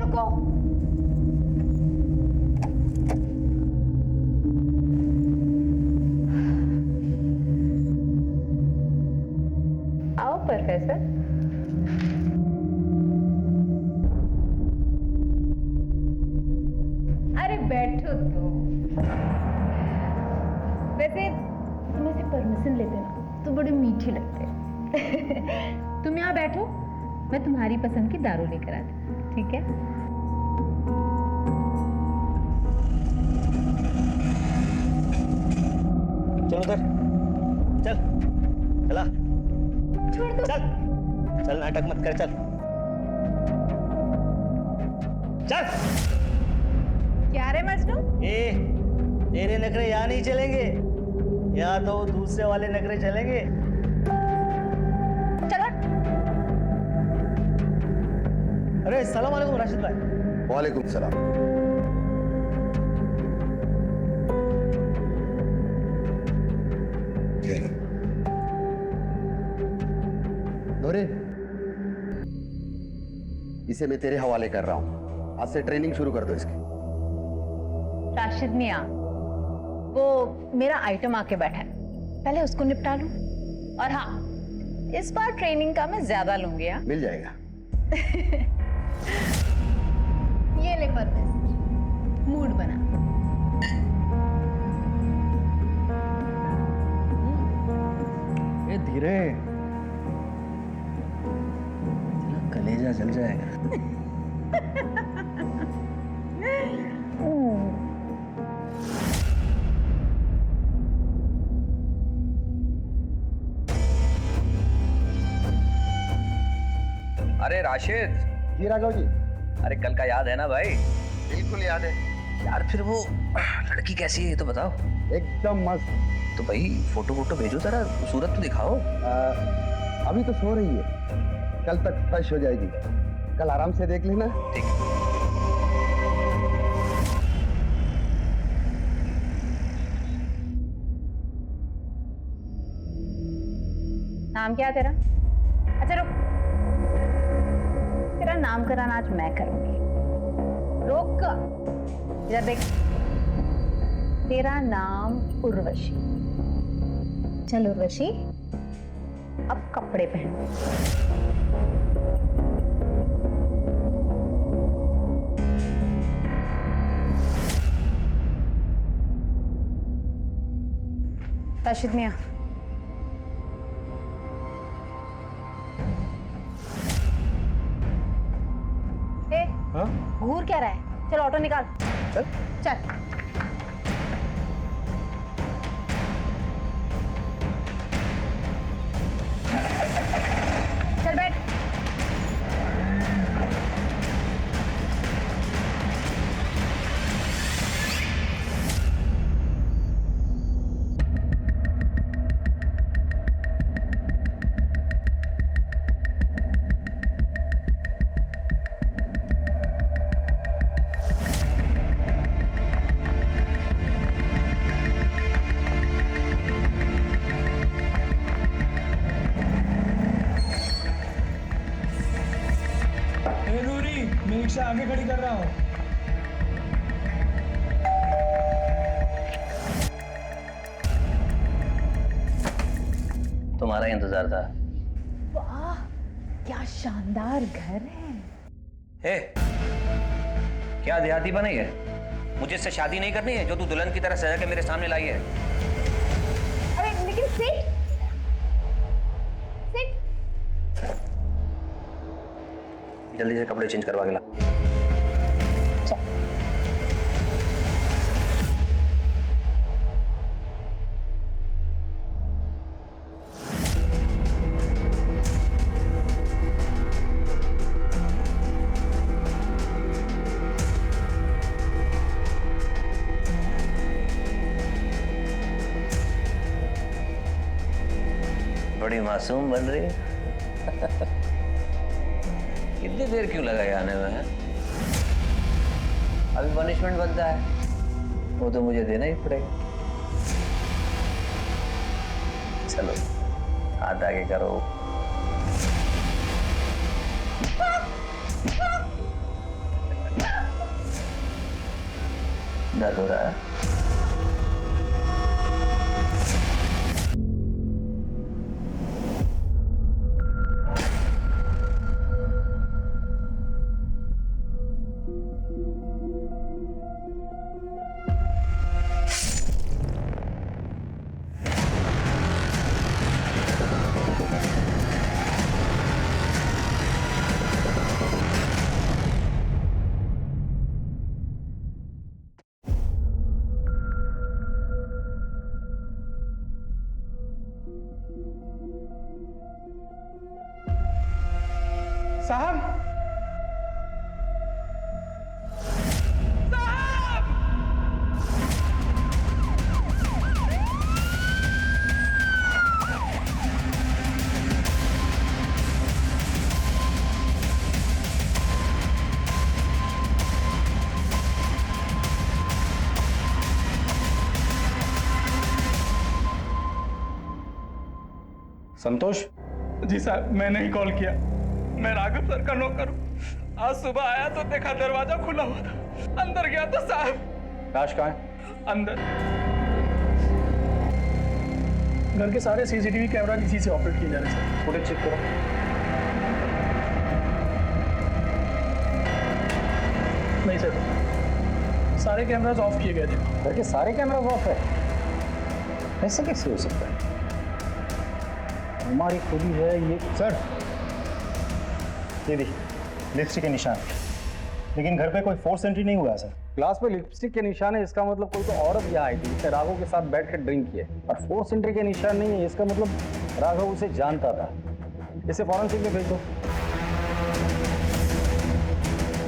रुको। आओ प्रोफेसर। अरे बैठो तो। वैसे तुम ऐसे परमिशन लेते ना तो बड़े मीठे लगते। तुम यहाँ बैठो, मैं तुम्हारी पसंद की दारू लेकर आती, ठीक है? चल उधर, चल, चला, छोड़ दो। चल, चल नाटक मत कर, चल, चल। क्या रे मजनू? तेरे नखरे यहाँ नहीं चलेंगे, यहाँ तो दूसरे वाले नखरे चलेंगे। चलो। अरे सलाम वालेकुम राशिद भाई। वालेकुम सलाम। नूरिन, इसे मैं तेरे हवाले कर रहा हूं। आज से ट्रेनिंग शुरू कर दो इसकी। राशिद मियाँ, वो मेरा आइटम आके बैठा है, पहले उसको निपटा लूं। और हाँ, इस बार ट्रेनिंग का मैं ज्यादा लूंगी। हाँ? मिल जाएगा। ये ले परवेज, मूड बना। ये धीरे, तेरा कलेजा जल जाएगा। अरे राशिद, जी राघव जी। अरे कल का याद है ना भाई? बिल्कुल याद है। यार फिर वो लड़की कैसी है ये तो बताओ। एकदम मस्त। तो भाई फोटो वोटो भेजो जरा, सूरत तो दिखाओ। अभी तो सो रही है, कल तक फ्रेश हो जाएगी। कल आराम से देख लेना। ठीक है। नाम क्या है तेरा? अच्छा रुक, तेरा नामकरण आज मैं करूंगी। रुक, इधर देख। तेरा नाम उर्वशी। चल उर्वशी, अब कपड़े पहन। राशिद मियाँ, हाँ? घूर क्या रहा है? चल ऑटो निकाल। चल। चल। चल बैठ। मैं रिक्शा आगे खड़ी कर रहा हूँ। तुम्हारा इंतजार था। वाह, क्या शानदार घर है। हे, क्या देहाती बनाई है? मुझे इससे शादी नहीं करनी है जो तू दुल्हन की तरह सजा के मेरे सामने लाई है। अरे लेकिन सिट, जल्दी से कपड़े चेंज करवा के ला। बड़ी मासूम बन रही है। इतनी देर क्यों लगाई आने में है? अभी पनिशमेंट बनता है, वो तो मुझे देना ही पड़ेगा। चलो हाथ आगे करो। दर्द हो रहा है? साहब, संतोष, जी साहब, मैंने ही कॉल किया। मैं राघव सर का नौकर हूँ। आज सुबह आया तो देखा दरवाजा खुला हुआ था। अंदर गया तो साहब लाश कहाँ है? अंदर। घर के सारे सीसीटीवी कैमरा किसी से ऑपरेट किए जा रहे हैं। फुटेज चेक करो। नहीं सर, सारे कैमराज ऑफ किए गए थे। घर के सारे कैमरा ऑफ है? ऐसे कैसे हो सकता है? हमारी खुदी है ये। सर, ये देखिए लिपस्टिक के निशान, लेकिन घर पे कोई फोर्स एंट्री नहीं हुआ है सर। ग्लास पे लिपस्टिक के निशान है, इसका मतलब कोई तो औरत यहाँ आई थी जिसने राघव के साथ बैठ कर ड्रिंक किए, और फोर्स एंट्री के निशान नहीं है, इसका मतलब राघव उसे जानता था। इसे फॉरेंसिक में भेज दो।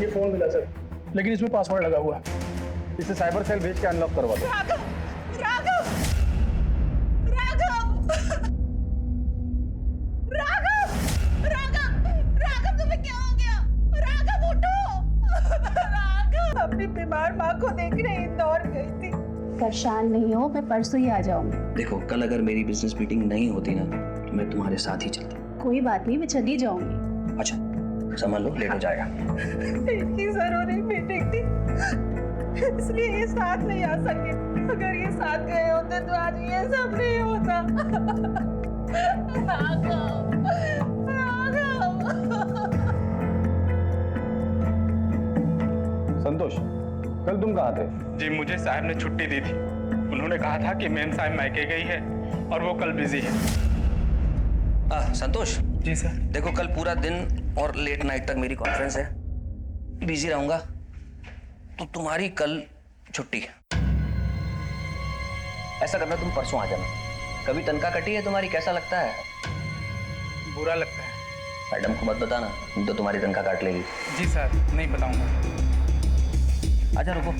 ये फोन मिला सर, लेकिन इसमें पासवर्ड लगा हुआ है। इसे साइबर सेल भेज के अनलॉक करवा दो। राघव, राघव, राघव, राघव, राघव, तुम्हें क्या हो गया? राघव उठो, राघव। अपनी बीमार माँ को देखने इंदौर गई थी। परेशान नहीं हो, मैं परसों ही आ जाऊंगी। देखो, कल अगर मेरी बिजनेस मीटिंग नहीं होती ना तो मैं तुम्हारे साथ ही चलता। कोई बात नहीं, मैं चली जाऊंगी। अच्छा, समझ लो, लेट हो जाएगा। इनकी जरूरी मीटिंग थी, इसलिए ये साथ नहीं आ सके। अगर ये साथ गए होते तो आज ये सब नहीं होता। राघव, राघव। संतोष, कल तुम कहाँ थे? जी, मुझे साहब ने छुट्टी दी थी। उन्होंने कहा था कि मेम साहब मायके गई है और वो कल बिजी है। संतोष जी सर। देखो, कल पूरा दिन और लेट नाइट तक मेरी कॉन्फ्रेंस है, बिजी रहूंगा, तो तुम्हारी कल छुट्टी है। ऐसा करना, तुम परसों आ जाना। कभी तनख्वाह कटी है तुम्हारी? कैसा लगता है? बुरा लगता है। मैडम को मत बताना, तो तुम्हारी तनख्वाह काट लेगी। जी सर, नहीं बताऊंगा। आजा, रुको,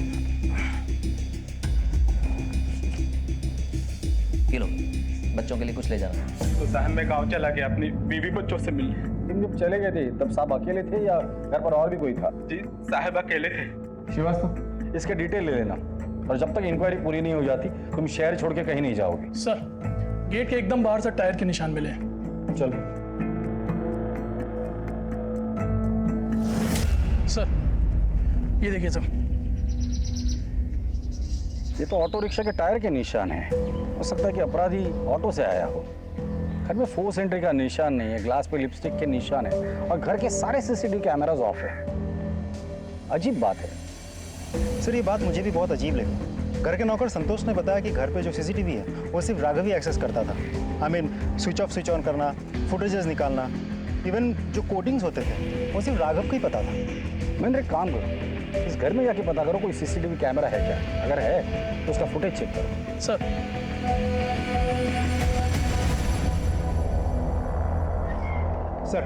ये लो, बच्चों के लिए कुछ ले जाना। तो साहब मैं गांव चला गया अपनी बीवी बच्चों से मिलने। तुम जब चले गए थे तब साहब अकेले थे या घर पर और भी कोई था? जी, साहब अकेले थे। श्रीवास्तव, इसके डिटेल ले लेना, और जब तक इंक्वायरी पूरी नहीं हो जाती तुम शहर छोड़ के कहीं नहीं जाओगे। सर, गेट के एकदम बाहर से टायर के निशान मिले। चलो। सर, ये देखिए सर। ये तो ऑटो रिक्शा के टायर के निशान है। हो सकता है कि अपराधी ऑटो से आया हो। घर में फोर्स एंट्री का निशान नहीं है, ग्लास पे लिपस्टिक के निशान है, और घर के सारे सीसीटीवी कैमरास ऑफ है। अजीब बात है। सर, ये बात मुझे भी बहुत अजीब लगी। घर के नौकर संतोष ने बताया कि घर पे जो सीसीटीवी है वो सिर्फ राघव ही एक्सेस करता था। I mean switch off switch on करना, फुटेजेस निकालना, इवन जो कोडिंग्स होते थे वो सिर्फ राघव को ही पता था। मैंने एक काम करो, इस घर में जाके पता करो कोई सीसीटीवी कैमरा है क्या। अगर है तो उसका फुटेज चेक करो। सर, सर,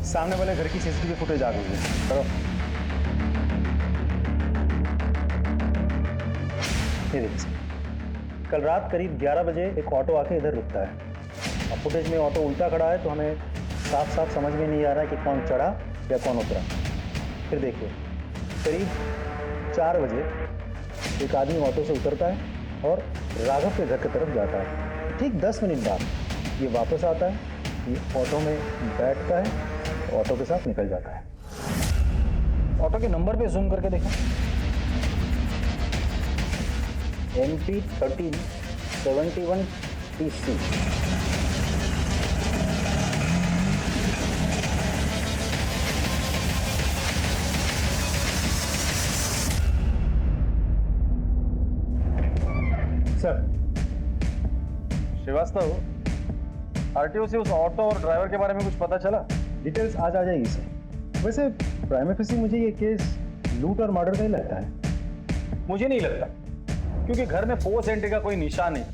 सामने वाले घर की सीसीटीवी फुटेज आ गई है। करो। ये देखिए सर, कल रात करीब 11 बजे एक ऑटो आके इधर रुकता है। अब फुटेज में ऑटो उल्टा खड़ा है, तो हमें साफ साफ समझ में नहीं आ रहा है कि कौन चढ़ा या कौन उतरा। फिर देखिए, करीब 4 बजे एक आदमी ऑटो से उतरता है और राघव के घर की तरफ जाता है। ठीक 10 मिनट बाद ये वापस आता है, ये ऑटो में बैठता है, ऑटो के साथ निकल जाता है। ऑटो के नंबर पे जूम करके देखो। MP1371TC। सर, श्रीवास्तव, आरटीओ से उस ऑटो और ड्राइवर के बारे में कुछ पता चला? डिटेल्स आज आ जाएगी सर। वैसे प्राइमा फेसी मुझे ये केस लूट और मर्डर का ही लगता है। मुझे नहीं लगता, क्योंकि घर में फोर्स एंट्री का कोई निशान नहीं।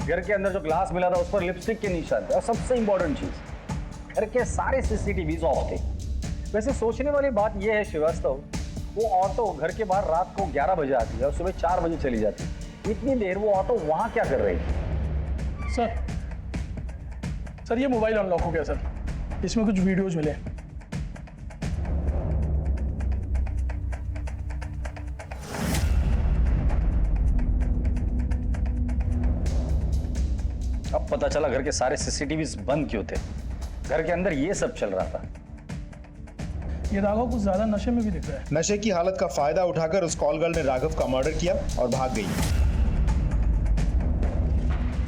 घर के अंदर जो ग्लास मिला था उस पर लिपस्टिक के निशान थे, और सबसे इंपॉर्टेंट चीज, घर के सारे सीसीटीवी ऑफ थे। वैसे सोचने वाली बात यह है श्रीवास्तव, वो ऑटो घर के बाहर रात को 11 बजे आती है और सुबह 4 बजे चली जाती है। इतनी देर वो ऑटो वहां क्या कर रही थी? सर ये मोबाइल अनलॉक हो गया सर, इसमें कुछ वीडियोज मिले। अब पता चला घर के सारे सीसीटीवी बंद क्यों थे। घर के अंदर ये सब चल रहा था। ये राघव कुछ ज्यादा नशे में भी दिख रहा है। नशे की हालत का फायदा उठाकर उस कॉल गर्ल ने राघव का मर्डर किया और भाग गई।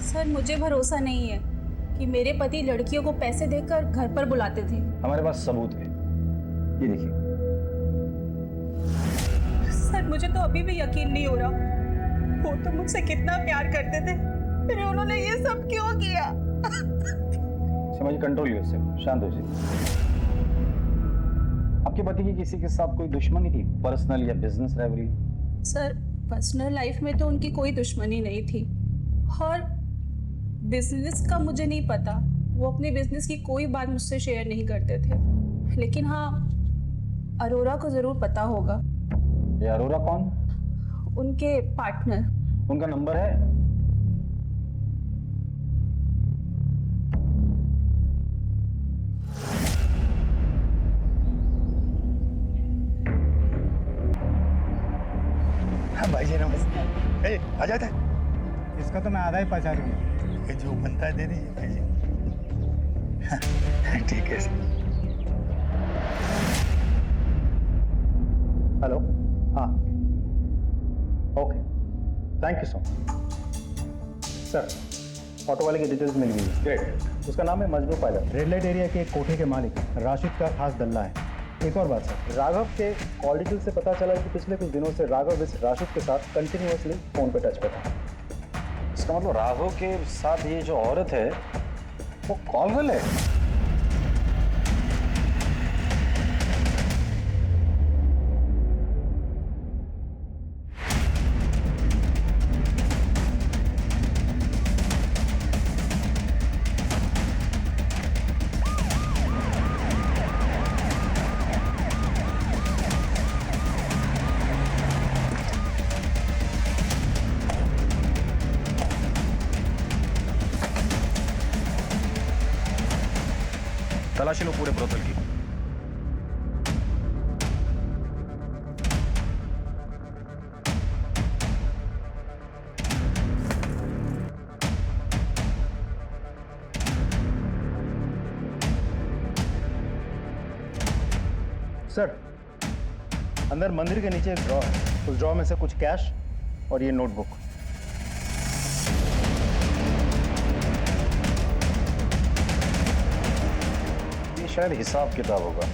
सर मुझे भरोसा नहीं है कि मेरे पति लड़कियों को पैसे देकर घर पर बुलाते थे। हमारे पास सबूत है, ये देखिए। सर मुझे तो अभी भी यकीन नहीं हो रहा, वो तो मुझसे कितना प्यार करते थे, फिर उन्होंने ये सब क्यों किया? समझ, कंट्रोल उससे, शांत हो जाइए। आपके पति की किसी के साथ कोई दुश्मनी थी, पर्सनल या business rivalry? Sir personal life में तो उनकी कोई दुश्मनी नहीं थी, और बिजनेस का मुझे नहीं पता। वो अपने बिजनेस की कोई बात मुझसे शेयर नहीं करते थे, लेकिन हाँ अरोरा को जरूर पता होगा। ये अरोरा कौन? उनके पार्टनर। उनका नंबर है? भाई जी नमस्ते। आ जाता है। इसका तो मैं आधा ही पचा रही हूँ। जो बनता है दे दीजिए भाई जी। ठीक है। हेलो, हाँ, okay, thank you so much. Sir auto वाले की डिटेल्स मिल गई है। ग्रेट। उसका नाम है मजदूर पायलट, रेड लाइट एरिया के एक कोठे के मालिक राशिद का खास दल्ला है। एक और बात सर, राघव के कॉल डिटेल से पता चला कि पिछले कुछ दिनों से राघव इस राशिद के साथ कंटिन्यूअसली फोन पे टच पे था। इसका मतलब राघव के साथ ये जो औरत है वो कॉल गर्ल है। तलाशी लो पूरे ब्रोथल की। सर अंदर मंदिर के नीचे एक ड्रॉ है, उस ड्रॉ में से कुछ कैश और ये नोटबुक। शायद हिसाब किताब होगा।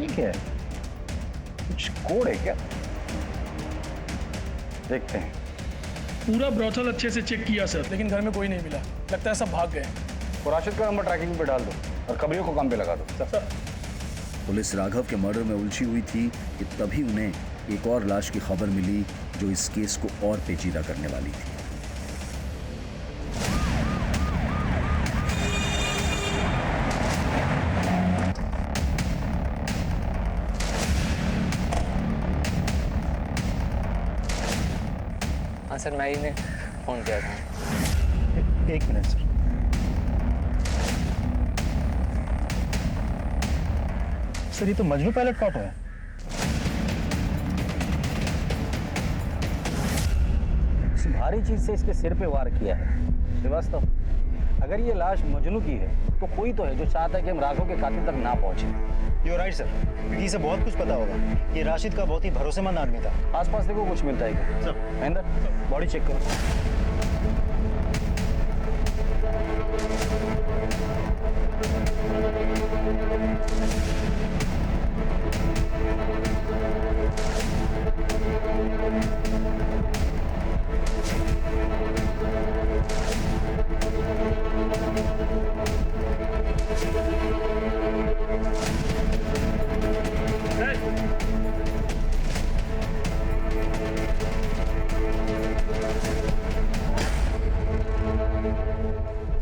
ये क्या है? कुछ कोड है क्या? देखते हैं। पूरा ब्रोथल अच्छे से चेक किया सर, लेकिन घर में कोई नहीं मिला। लगता है सब भाग गए। तो राशिद का नंबर ट्रैकिंग पे डाल दो और खबरियों को काम पे लगा दो। सर पुलिस राघव के मर्डर में उलझी हुई थी कि तभी उन्हें एक और लाश की खबर मिली जो इस केस को और पेचीदा करने वाली थी। हाँ सर, मैं ही ने फोन किया था। एक मिनट सर। सर ये तो मजनू पायलट का ऑटो है। इस भारी चीज से इसके सिर पे वार किया है श्रीवास्तव। अगर ये लाश मजनू की है तो कोई तो है जो चाहता है कि हम राघव के कातिल तक ना पहुंचे। यू राइट सर, क्योंकि इसे बहुत कुछ पता होगा। ये राशिद का बहुत ही भरोसेमंद आदमी था। आसपास देखो कुछ मिलता है क्या? सर। महेंद्र, बॉडी चेक करो।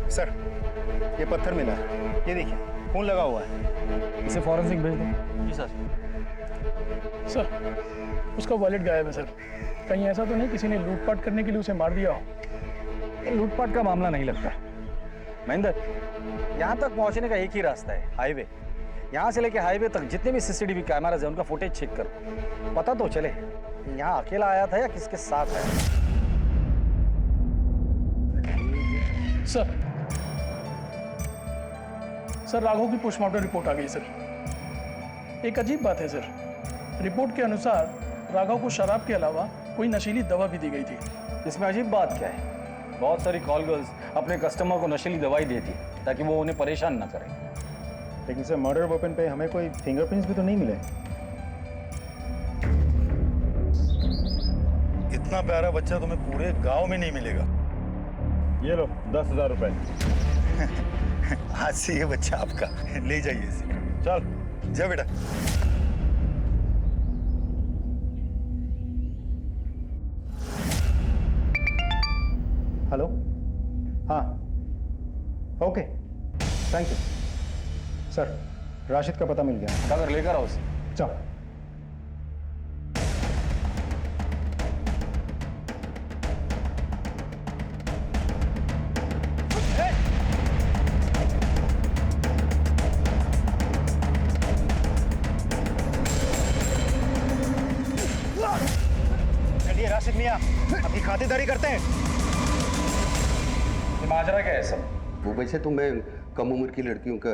सर, ये पत्थर मिला है, ये देखिए खून लगा हुआ है। इसे फॉरेंसिक भेज दो। जी सर। सर, उसका वॉलेट गायब है सर। कहीं ऐसा तो नहीं किसी ने लूटपाट करने के लिए उसे मार दिया हो? ये लूटपाट का मामला नहीं लगता। महेंद्र, यहाँ तक पहुँचने का एक ही रास्ता है, हाईवे। यहाँ से लेके हाईवे तक जितने भी सीसीटीवी कैमराज हैं उनका फुटेज चेक करो, पता तो चले यहाँ अकेला आया था या किसके साथ आया। सर, राघव की पोस्टमार्टम रिपोर्ट आ गई सर। एक अजीब बात है सर, रिपोर्ट के अनुसार राघव को शराब के अलावा कोई नशीली दवा भी दी गई थी। इसमें अजीब बात क्या है? बहुत सारी कॉल गर्ल्स अपने कस्टमर को नशीली दवाई देती ताकि वो उन्हें परेशान ना करें। लेकिन सर, मर्डर वेपन पे हमें कोई फिंगरप्रिंट्स भी तो नहीं मिले। इतना प्यारा बच्चा तुम्हें पूरे गांव में नहीं मिलेगा। ये लो 10,000 रुपए। आज से ये बच्चा आपका, ले जाइए इसे। चल जा बेटा। हेलो, हाँ, okay, thank you sir. Rashid का पता मिल गया। अगर लेकर आओ उसे। चलो। चलिए राशिद मियाँ, अपनी खातिरदारी करते हैं। ये माजरा क्या है सब? वो वैसे तो मैं कम उम्र की लड़कियों का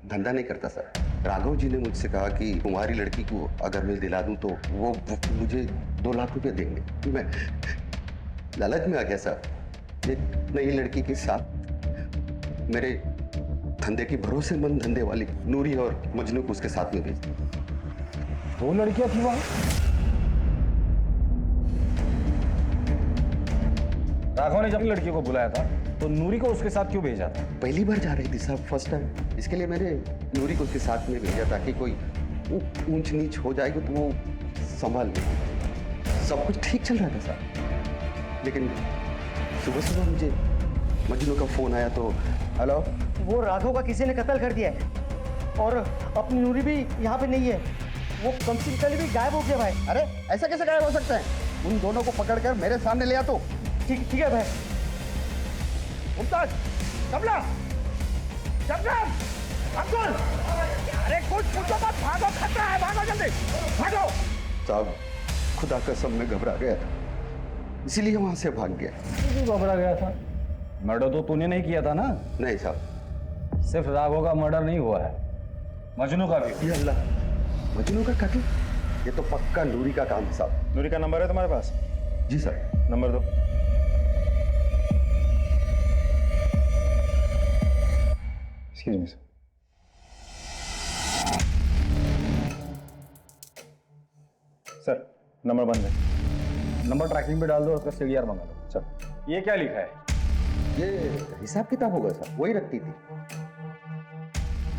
धंधा नहीं करता सर। राघव जी ने मुझसे कहा कि तुम्हारी लड़की को अगर मैं दिला दूं तो वो मुझे 2 लाख रुपए देंगे। मैं लालच में आ गया सर। एक नई लड़की के साथ मेरे धंधे की भरोसेमंद धंधे वाली नूरी और मजनू को उसके साथ में भेज दिया। 2 लड़कियां थी वहां। राघव ने जब लड़की को बुलाया था तो नूरी को उसके साथ क्यों भेजा था? पहली बार जा रही थी साहब, फर्स्ट टाइम। इसके लिए मैंने नूरी को उसके साथ में भेजा ताकि कोई ऊंच नीच हो जाएगी तो वो संभाल ले। सब कुछ ठीक चल रहा था साहब, लेकिन सुबह सुबह मुझे मजनू का फोन आया तो हेलो, वो राघव का किसी ने कत्ल कर दिया है और अपनी नूरी भी यहाँ पे नहीं है। वो कम से कम भी गायब हो गया भाई। अरे ऐसा कैसे गायब हो सकता है? उन दोनों को पकड़कर मेरे सामने ले आ। तो ठीक है भाई। मुमताज, कमला, शबनम, अब्दुल, अरे कुछ पूछो मत, भागो, खतरा है, भागो जल्दी, भागो। साहब, खुदा कसम में घबरा गया था, इसीलिए वहां से भाग गया। क्यों घबरा गया था? मर्डर तो तूने नहीं किया था ना? नहीं साहब। सिर्फ राघव का मर्डर नहीं हुआ है, मजनू का भी। ये अल्लाह, मजनू का कत्ल? ये तो पक्का नूरी का काम है साहब। नूरी का नंबर है तुम्हारे पास? जी सर। नंबर दो। Excuse me sir. Sir, number बंद है। नंबर ट्रैकिंग पे डाल दो, उसका सीडीआर मंगा लो। सर, ये क्या लिखा है? ये हिसाब किताब होगा सर, वही रखती थी।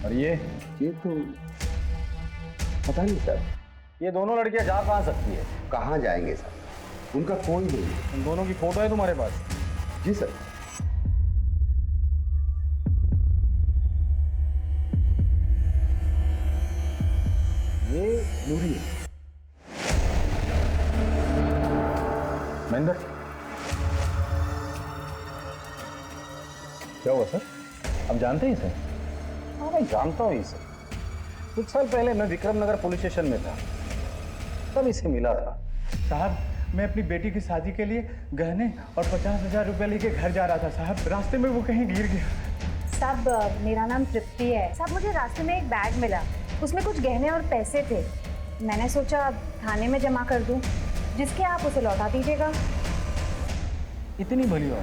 और ये तो पता नहीं सर। ये दोनों लड़कियां जा कहाँ सकती है? कहाँ जाएंगे सर, उनका कोई नहीं। उन दोनों की फोटो है तुम्हारे पास? जी सर। ये नूरी है। महेंद्र, क्या हुआ सर? आप जानते हैं इसे? हाँ मैं जानता हूँ इसे। कुछ साल पहले मैं विक्रम नगर पुलिस स्टेशन में था, तब इसे मिला था। साहब, मैं अपनी बेटी की शादी के लिए गहने और 50,000 रुपये लेके घर जा रहा था साहब। रास्ते में वो कहीं गिर गया। साहब मेरा नाम तृप्ति है। साहब मुझे रास्ते में एक बैग मिला, उसमें कुछ गहने और पैसे थे। मैंने सोचा थाने में जमा कर दूं, जिसके आप उसे लौटा दीजिएगा। इतनी भली हो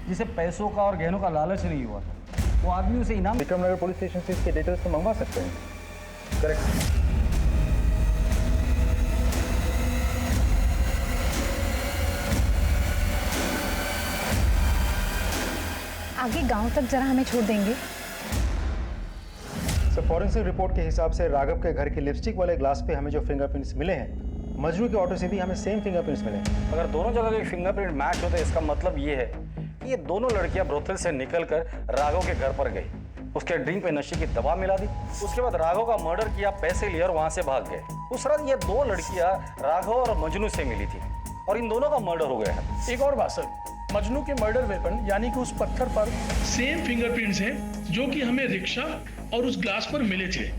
जिसे पैसों का और गहनों का लालच नहीं हुआ, वो आदमी उसे इनाम। विक्रमनगर पुलिस स्टेशन से इसके डिटेल्स तो मंगवा सकते हैं। करेक्ट। आगे गांव तक जरा हमें छोड़ देंगे? सर फॉरेंसिक रिपोर्ट के हिसाब से राघव के घर के लिपस्टिक वाले ग्लास पे हमें जो फिंगरप्रिंट्स मिले हैं, मजनू के ऑटो से भी हमें सेम फिंगरप्रिंट्स मिले हैं। अगर दोनों जगह के फिंगरप्रिंट मैच होते इसका मतलब ये है कि ये दोनों लड़कियां ब्रोथल से निकलकर राघव के घर पर गई, उसके ड्रिंक पे नशे की दवा मिला दी, उसके बाद राघव का मर्डर किया, पैसे लिए और वहां से भाग गए। उस रात ये दो लड़कियां राघव और मजनू से मिली थी और इन दोनों का मर्डर हो गया है। एक और बात सर, मजनू के मर्डर वेपन यानी कि उस पत्थर पर सेम फिंगरप्रिंट्स हैं जो कि हमें रिक्शा और उस ग्लास पर मिले थे।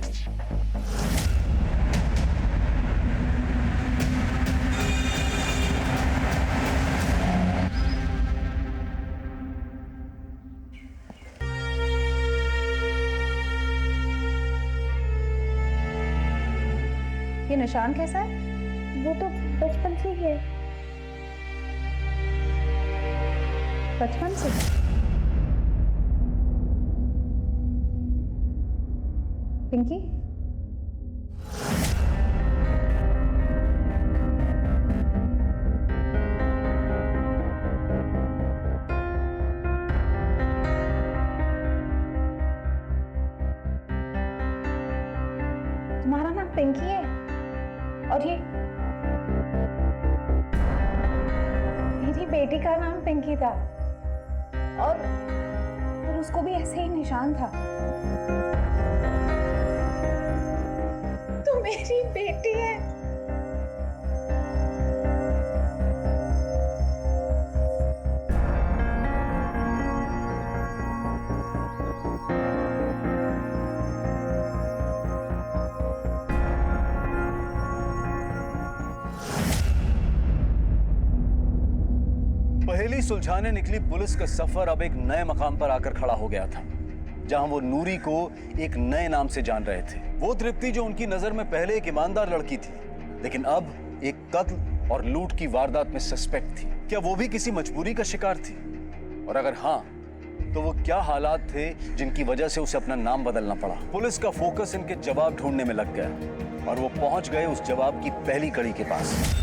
ये निशान कैसा है? वो तो बचपन से ही है। बचपन से? पिंकी? तुम्हारा नाम पिंकी है और ये मेरी बेटी का नाम पिंकी था और फिर उसको भी ऐसे ही निशान था। तो मेरी बेटी है। पहेली सुलझाने निकली पुलिस का सफर अब एक नए मकाम पर आकर खड़ा हो गया था, जहां वो नूरी को एक नए नाम से जान रहे थे। वो तृप्ति जो उनकी नजर में पहले एक ईमानदार लड़की थी, लेकिन अब एक कत्ल और लूट की वारदात में सस्पेक्ट थी। क्या वो भी किसी मजबूरी का शिकार थी? और अगर हाँ, तो वो क्या हालात थे जिनकी वजह से उसे अपना नाम बदलना पड़ा? पुलिस का फोकस इनके जवाब ढूंढने में लग गया और वो पहुंच गए उस जवाब की पहली कड़ी के पास।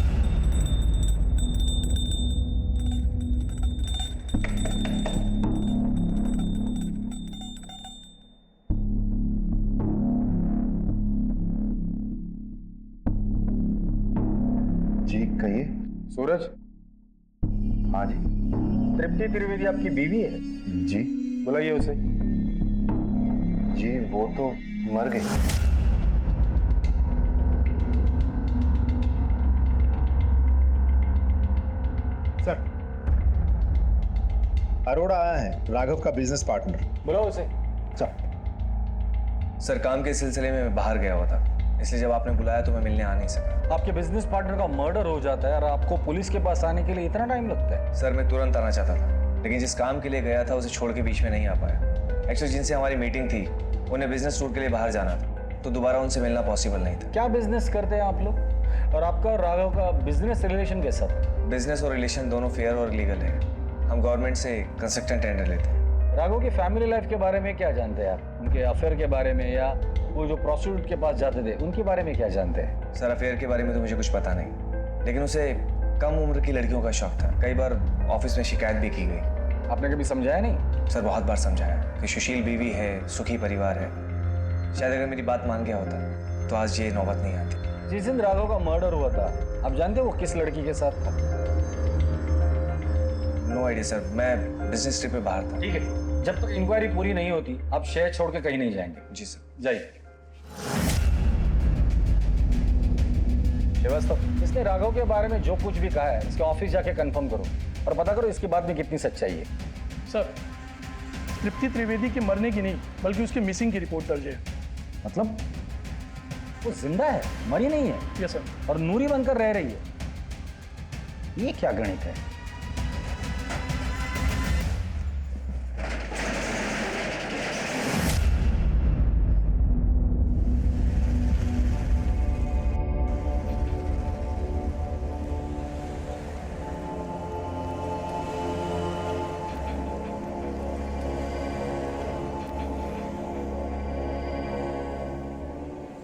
जी कहिए। सूरज? हाँ जी। तृप्ति त्रिवेदी आपकी बीवी है? जी। बुलाइए उसे। जी वो तो मर गई। सर अरोड़ा आया है, राघव का बिजनेस पार्टनर। बुलाओ उसे। सर काम के सिलसिले में मैं बाहर गया हुआ था, इसलिए जब आपने बुलाया तो मैं मिलने आ नहीं सका। आपके बिजनेस पार्टनर का मर्डर हो जाता है और आपको पुलिस के पास आने के लिए इतना टाइम लगता है? सर मैं तुरंत आना चाहता था, लेकिन जिस काम के लिए गया था उसे छोड़ के बीच में नहीं आ पाया। एक्चुअली जिनसे हमारी मीटिंग थी उन्हें बिजनेस टूर के लिए बाहर जाना था, तो दोबारा उनसे मिलना पॉसिबल नहीं था। क्या बिजनेस करते हैं आप लोग? और आपका और राघव का बिजनेस रिलेशन कैसा था? बिजनेस और रिलेशन दोनों फेयर और लीगल है। हम गवर्नमेंट से कंस्ट्रक्शन टेंडर लेते हैं। राघव की फैमिली लाइफ के बारे में क्या जानते हैं आप? उनके अफेयर के बारे में या वो जो प्रोस्टिट्यूट के पास जाते थे उनके बारे में क्या जानते हैं? सर अफेयर के बारे में तो मुझे कुछ पता नहीं, लेकिन उसे कम उम्र की लड़कियों का शौक था। कई बार ऑफिस में शिकायत भी की गई। आपने कभी समझाया नहीं? सर बहुत बार समझाया कि सुशील बीवी है, सुखी परिवार है। शायद अगर मेरी बात मान गया होता तो आज ये नौबत नहीं आती। जिस दिन राघव का मर्डर हुआ था आप जानते हो वो किस लड़की के साथ था? नो आइडिया सर, मैं बिजनेस ट्रिप पे बाहर था। ठीक है, जब तक इंक्वायरी पूरी नहीं होती आप शहर छोड़ के कहीं नहीं जाएंगे। जी सर। जाइए। श्रीवास्तव, इसने राघव के बारे में जो कुछ भी कहा है इसके ऑफिस जाके कंफर्म करो और पता करो इसकी बात में कितनी सच्चाई है। सर तृप्ति त्रिवेदी के मरने की नहीं बल्कि उसके मिसिंग की रिपोर्ट दर्ज है। मतलब वो जिंदा है, मरी नहीं है? Yes sir. और नूरी बनकर रह रही है? ये क्या गणित है?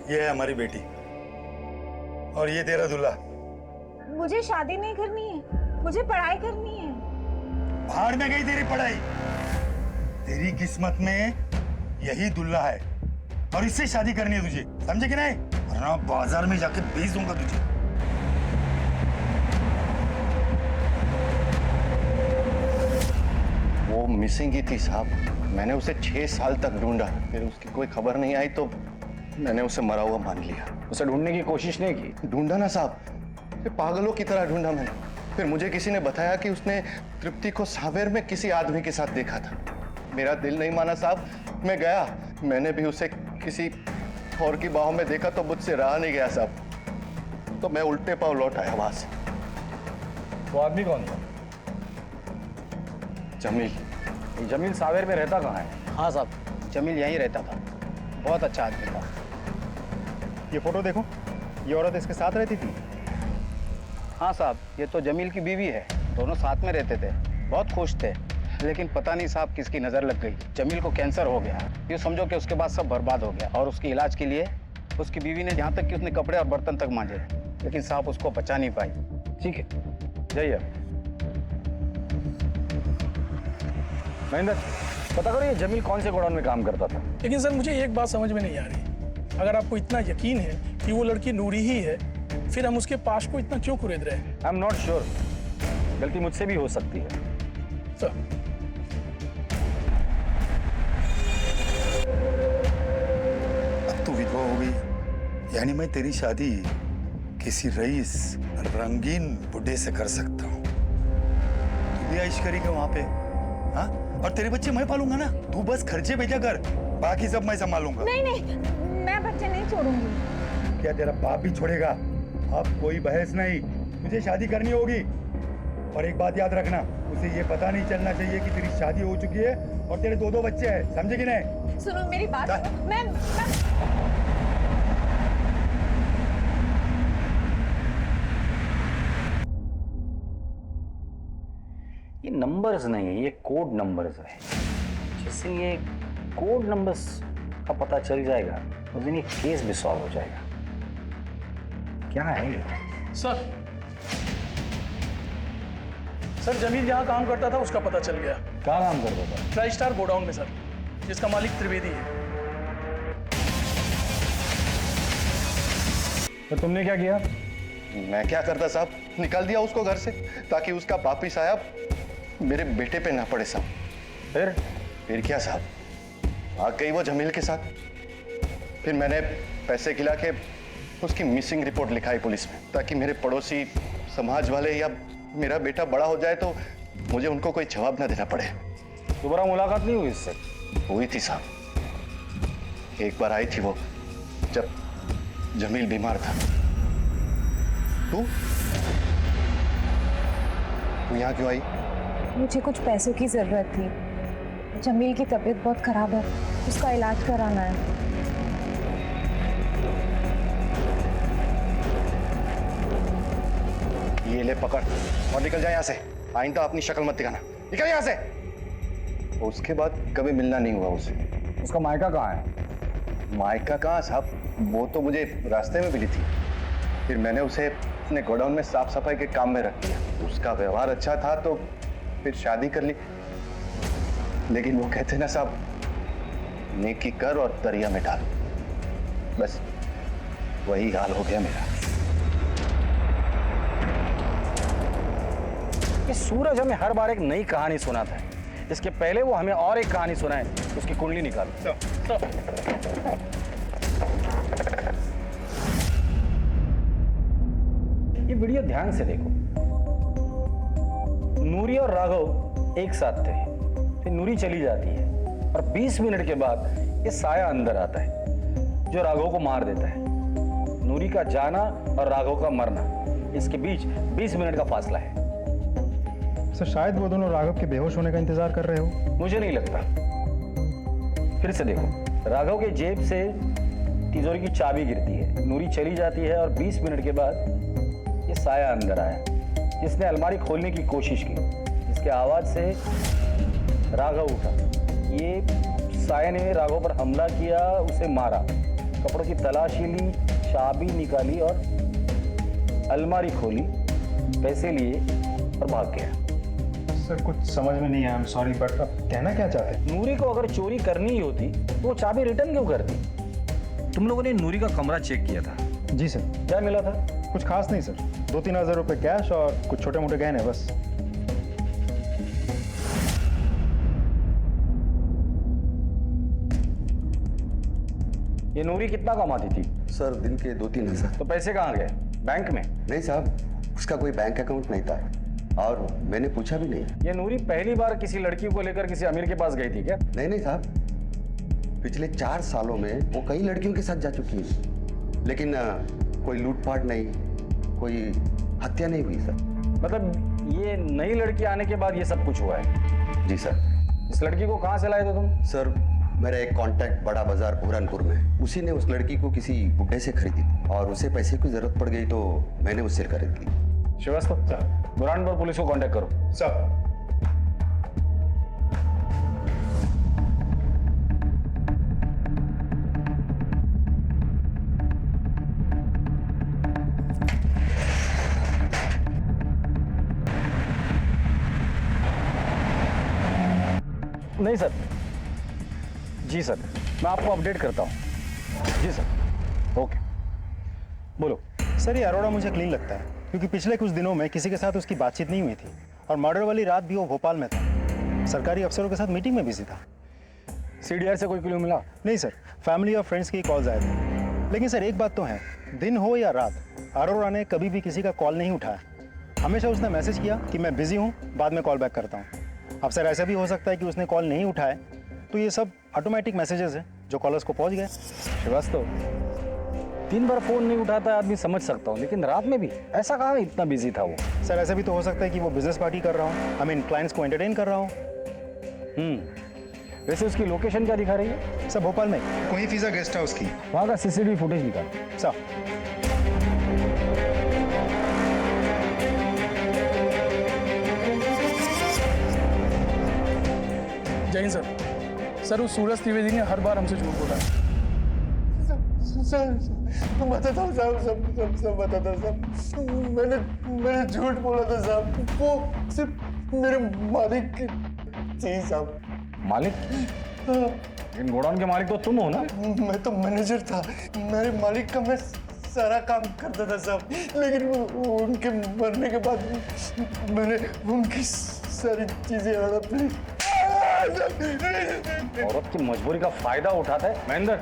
ये है हमारी बेटी और ये तेरा दूल्हा। मुझे शादी नहीं करनी है, मुझे पढ़ाई करनी है। भाड़ में गई तेरी पढ़ाई। तेरी किस्मत में यही दूल्हा है और इससे शादी करनी है तुझे, समझे कि नहीं? वरना बाजार में जाके बेच दूंगा तुझे। वो मिसिंग ही थी साहब। मैंने उसे 6 साल तक ढूंढा, फिर उसकी कोई खबर नहीं आई तो मैंने उसे मरा हुआ मान लिया। उसे ढूंढने की कोशिश नहीं की? ढूंढा ना साहब, फिर पागलों की तरह ढूंढा मैंने। फिर मुझे किसी ने बताया कि उसने तृप्ति को सावेर में किसी आदमी के साथ देखा था। मेरा दिल नहीं माना साहब, मैं गया। मैंने भी उसे किसी और की बाहों में देखा तो मुझसे रहा नहीं गया साहब, तो मैं उल्टे पांव लौट आया वहां से। वो आदमी कौन था? जमील। ये जमील सावेर में रहता कहाँ है? हाँ साहब, जमील यहीं रहता था, बहुत अच्छा आदमी था। ये फोटो देखो, ये औरत इसके साथ रहती थी। हाँ साहब, ये तो जमील की बीवी है। दोनों साथ में रहते थे, बहुत खुश थे। लेकिन पता नहीं साहब किसकी नज़र लग गई। जमील को कैंसर हो गया। ये समझो कि उसके बाद सब बर्बाद हो गया। और उसके इलाज के लिए उसकी बीवी ने, यहाँ तक कि उसने कपड़े और बर्तन तक मांजे, लेकिन साहब उसको बचा नहीं पाई। ठीक है, जाइए। महेंद्र, पता करो ये जमील कौन से गोडाउन में काम करता था। लेकिन सर मुझे एक बात समझ में नहीं आ रही। अगर आपको इतना यकीन है कि वो लड़की नूरी ही है, फिर हम उसके पास को इतना क्यों कुरेद रहे हैं? आई एम नॉट श्योर, गलती मुझसे भी हो सकती है। सर अब तू विधवा हो गई, यानी मैं तेरी शादी किसी रईस रंगीन बुढ़े से कर सकता हूँ। तू भी ऐश करेगा वहां पे, हाँ? और तेरे बच्चे मैं पालूंगा ना, तू बस खर्चे भेजा कर, बाकी सब मैं संभालूंगा। नहीं नहीं, मैं बच्चे नहीं छोड़ूंगी। क्या तेरा बाप भी छोड़ेगा? अब कोई बहस नहीं, तुझे शादी करनी होगी। और एक बात याद रखना, उसे ये पता नहीं चलना चाहिए कि तेरी शादी हो चुकी है और तेरे 2-2 बच्चे हैं, समझे कि नहीं? सुनो मेरी बात, मैं ये नंबर्स नहीं है, ये कोड नंबर्स है। जैसे ये कोड नंबर्स का पता चल जाएगा उस दिन ये केस भी सॉल्व हो जाएगा। क्या है ये? सर जमील जहाँ काम करता था उसका पता चल गया। क्या काम करता था? ट्राई स्टार गोडाउन में सर, जिसका मालिक त्रिवेदी है। तो तुमने क्या किया? मैं क्या करता साहब, निकाल दिया उसको घर से ताकि उसका वापिस आया मेरे बेटे पे ना पड़े साहब। फिर क्या साहब, भाग गई वो जमील के साथ। फिर मैंने पैसे खिला के उसकी मिसिंग रिपोर्ट लिखाई पुलिस में, ताकि मेरे पड़ोसी, समाज वाले या मेरा बेटा बड़ा हो जाए तो मुझे उनको कोई जवाब ना देना पड़े। दोबारा मुलाकात नहीं हुई इससे? हुई थी साहब, एक बार आई थी वो, जब जमील बीमार था। तू यहाँ क्यों आई? मुझे कुछ पैसों की जरूरत थी। जमील की तबीयत बहुत खराब है, उसका इलाज कराना है। ये ले पकड़ और निकल जाए यहाँ से। आइंदा अपनी शक्ल मत दिखाना, निकल यहाँ से। उसके बाद कभी मिलना नहीं हुआ उससे। उसका मायका कहाँ है? मायका कहाँ साहब, वो तो मुझे रास्ते में मिली थी। फिर मैंने उसे अपने गोडाउन में साफ सफाई के काम में रख दिया। उसका व्यवहार अच्छा था तो फिर शादी कर ली। लेकिन वो कहते ना साहब, नेकी कर और दरिया में डाल। बस वही हाल हो गया मेरा। ये सूरज हमें हर बार एक नई कहानी सुनाता है। इसके पहले वो हमें और एक कहानी सुनाए, उसकी कुंडली निकाल। ये वीडियो ध्यान से देखो। नूरी और राघव एक साथ थे, फिर नूरी चली जाती है और 20 मिनट के बाद ये साया अंदर आता है जो राघव को मार देता है। नूरी का जाना और राघव का मरना, इसके बीच 20 मिनट का फासला है। सर शायद वो दोनों राघव के बेहोश होने का इंतजार कर रहे हो। मुझे नहीं लगता। फिर से देखो, राघव के जेब से तिजोरी की चाबी गिरती है, नूरी चली जाती है और 20 मिनट के बाद ये साया अंदर आया, जिसने अलमारी खोलने की कोशिश की, जिसके आवाज से राघव उठा। ये साया ने राघव पर हमला किया, उसे मारा, कपड़ों की तलाशी ली, चाबी निकाली और अलमारी खोली, पैसे लिए और भाग गया। सर कुछ समझ में नहीं आया, आई एम सॉरी, बट अब कहना क्या चाहते हैं? नूरी को अगर चोरी करनी ही होती तो वो चाबी रिटर्न क्यों करती? तुम लोगों ने नूरी का कमरा चेक किया था? जी सर। क्या मिला था? कुछ खास नहीं सर, 2-3 हज़ार रुपए कैश और कुछ छोटे मोटे गहने बस। ये नूरी कितना कमाती थी? सर दिन के 2-3 हज़ार। तो पैसे कहाँ गए? बैंक में? नहीं साहब, उसका कोई बैंक अकाउंट नहीं था और मैंने पूछा भी नहीं। ये नूरी पहली बार किसी लड़की को लेकर किसी अमीर के पास गई थी क्या? नहीं साहब, पिछले 4 सालों में वो कई लड़कियों के साथ जा चुकी है, लेकिन कोई लूटपाट नहीं, कोई हत्या नहीं हुई सर। मतलब ये नई लड़की आने के बाद ये सब कुछ हुआ है? जी सर। इस लड़की को कहाँ से लाए थे तुम? सर मेरा एक कांटेक्ट बड़ा बाजार बुरहानपुर में, उसी ने उस लड़की को किसी बुड्ढे से खरीदी थी और उसे पैसे की जरूरत पड़ गई तो मैंने उससे खरीद ली। श्रीवास्तव सर, बुरहानपुर पुलिस को कांटेक्ट करो। सर नहीं सर। जी सर, मैं आपको अपडेट करता हूँ। जी सर, ओके। बोलो। सर ये अरोड़ा मुझे क्लीन लगता है क्योंकि पिछले कुछ दिनों में किसी के साथ उसकी बातचीत नहीं हुई थी और मर्डर वाली रात भी वो भोपाल में था, सरकारी अफसरों के साथ मीटिंग में बिजी था। सीडीआर से कोई क्लू मिला? नहीं सर, फैमिली और फ्रेंड्स की कॉल्स आए थे, लेकिन सर एक बात तो है, दिन हो या रात, अरोड़ा ने कभी भी किसी का कॉल नहीं उठाया। हमेशा उसने मैसेज किया कि मैं बिजी हूँ, बाद में कॉल बैक करता हूँ। अब सर ऐसा भी हो सकता है कि उसने कॉल नहीं उठाए तो ये सब ऑटोमेटिक मैसेजेस हैं जो कॉलर्स को पहुंच गए। श्रीवास्तव, 3 बार फोन नहीं उठाता है आदमी समझ सकता हूँ, लेकिन रात में भी ऐसा कहाँ इतना बिजी था वो? सर ऐसा भी तो हो सकता है कि वो बिजनेस पार्टी कर रहा हूँ, आई मीन क्लाइंट्स को एंटरटेन कर रहा हूँ। वैसे उसकी लोकेशन क्या दिखा रही है? सर भोपाल में कोई फिजा गेस्ट हाउस की, वहाँ का सीसीटीवी फुटेज निकाल। सर जय हिंद सर। सर उस सूरज त्रिवेदी ने हर बार हमसे झूठ बोला है। सर बताता हूँ साहब, सब बताता हूँ साहब। मैंने झूठ बोला था साहब, वो सिर्फ मेरे मालिक जी साहब। मालिक? लेकिन गोडाउन के मालिक तो तुम हो ना? मैं तो मैनेजर था, मेरे मालिक का मैं सारा काम करता था साहब, लेकिन उनके मरने के बाद मैंने उनकी सारी चीजें हड़प ली। औरत की मजबूरी का फायदा उठाता है महेंद्र।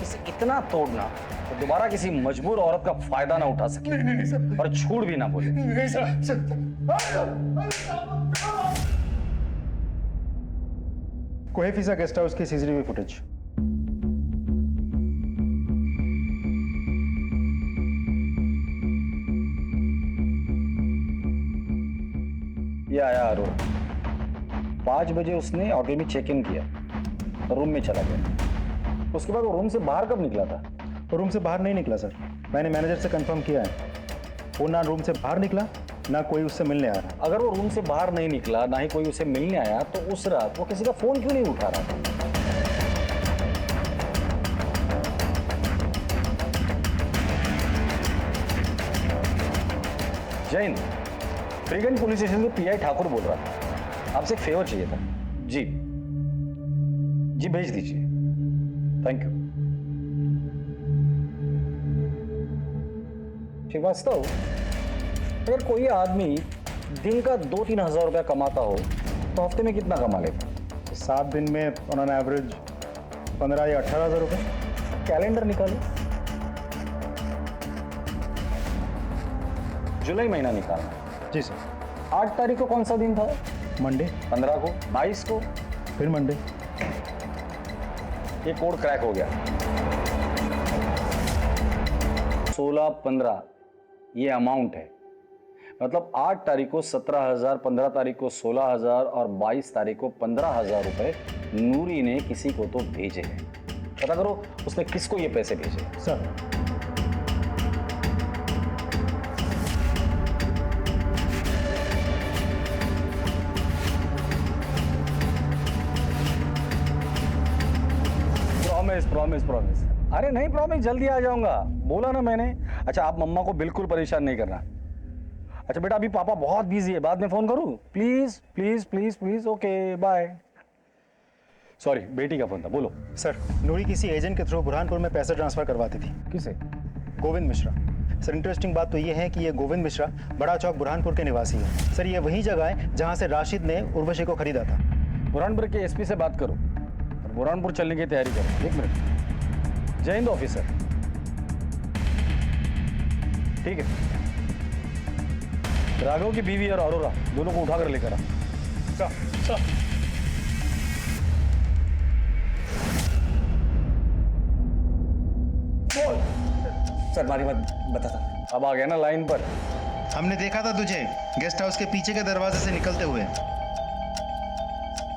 इसे इतना तोड़ना तो दोबारा किसी मजबूर औरत का फायदा ना उठा सके। नहीं, और झूठ भी ना बोले। नहीं सर। कोई फिजा गेस्ट हाउस की सीसीटीवी फुटेज। ये आया अरुण, 5 बजे उसने ऑटो में चेक इन किया, रूम में चला गया। उसके बाद वो रूम से बाहर कब निकला था? वो रूम से बाहर नहीं निकला सर, मैंने मैनेजर से कंफर्म किया है, वो ना रूम से बाहर निकला ना कोई उससे मिलने आया। अगर वो रूम से बाहर नहीं निकला, ना ही कोई उसे मिलने आया, तो उस रात वो किसी का फोन क्यों नहीं उठा रहा था? जैन, फ्रीगंज पुलिस स्टेशन से पीआई ठाकुर बोल रहा था, आपसे एक फेवर चाहिए था। जी जी भेज दीजिए, थैंक यू। श्रीवास्तव, अगर कोई आदमी दिन का 2-3 हज़ार रुपया कमाता हो तो हफ्ते में कितना कमा लेता? 7 दिन में ऑन एवरेज 15 या 18 हज़ार रुपये। कैलेंडर निकालो, जुलाई महीना निकालना। जी सर। 8 तारीख को कौन सा दिन था? मंडे। 15 को, 22 को, फिर मंडे। ये कोड क्रैक हो गया। 16-15 ये अमाउंट है। मतलब 8 तारीख को 17,000, 15 तारीख को 16,000 और 22 तारीख को 15,000 रुपए नूरी ने किसी को तो भेजे हैं। पता करो उसने किसको ये पैसे भेजे। Sir, promise promise. अरे नहीं प्रॉमिस, जल्दी आ जाऊंगा, बोला ना मैंने। अच्छा आप मम्मा को बिल्कुल परेशान नहीं करना। अच्छा बेटा अभी पापा बहुत बिजी है, बाद में फोन करूं? Please please please please. Okay bye. Sorry बेटी का फोन था, बोलो। सर नूरी किसी एजेंट के थ्रू बुरहानपुर में पैसा ट्रांसफर करवाती थी। किसे? गोविंद मिश्रा। सर इंटरेस्टिंग बात तो ये है कि ये गोविंद मिश्रा बड़ा चौक बुरहानपुर के निवासी है। सर ये वही जगह है जहाँ से राशिद ने उर्वशी को खरीदा था। बुरहानपुर के एसपी से बात करो और बुरहानपुर चलने की तैयारी करो। 1 मिनट। जय हिंद ऑफिसर। ठीक है, राघव की बीवी और अरोरा दोनों को उठाकर लेकर आ। सर बारी बात बताता। अब आ गया ना लाइन पर। हमने देखा था तुझे गेस्ट हाउस के पीछे के दरवाजे से निकलते हुए।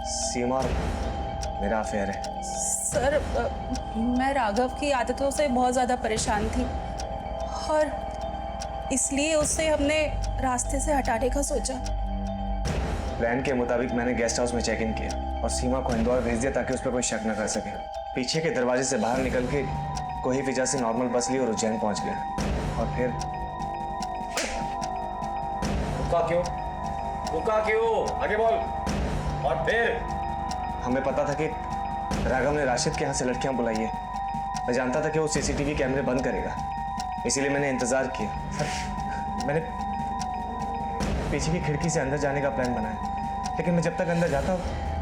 सीमा और मेरा अफेयर है। सर मैं राघव की आदतों से बहुत ज़्यादा परेशान थी और इसलिए उससे हमने रास्ते से हटाने का सोचा। प्लान के मुताबिक मैंने गेस्ट हाउस में चेक इन किया और सीमा को इंदौर भेज दिया ताकि उस पर कोई शक न कर सके। पीछे के दरवाजे से बाहर निकल के कोई वजह से नॉर्मल बस ली और उज्जैन पहुंच गया। और फिर रुका क्यों? आगे बोल। और फिर हमें पता था कि राघव ने राशिद के यहाँ से लड़कियां बुलाई है। मैं जानता था कि वो सीसीटीवी कैमरे बंद करेगा, इसीलिए मैंने इंतजार किया। सर मैंने पीछे की खिड़की से अंदर जाने का प्लान बनाया, लेकिन मैं जब तक अंदर जाता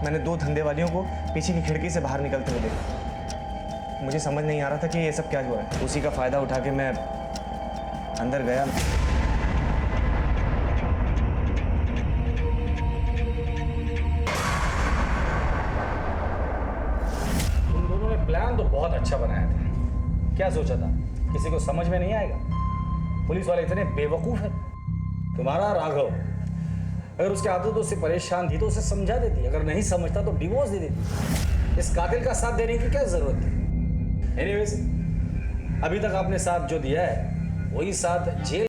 मैंने 2 धंधे वालियों को पीछे की खिड़की से बाहर निकलते हुए देखा। मुझे समझ नहीं आ रहा था कि ये सब क्या हुआ है। उसी का फायदा उठा के मैं अंदर गया। तुम दोनों ने प्लान तो बहुत अच्छा बनाया था। क्या सोचा था किसी को समझ में नहीं आएगा? पुलिस वाले इतने बेवकूफ है। तुम्हारा राघव अगर उसके आदतों से परेशान थी तो उसे समझा देती, अगर नहीं समझता तो डिवोर्स दे देती। इस कातिल का साथ देने की क्या जरूरत थी? एनीवेज अभी तक आपने साथ जो दिया है वही साथ जेल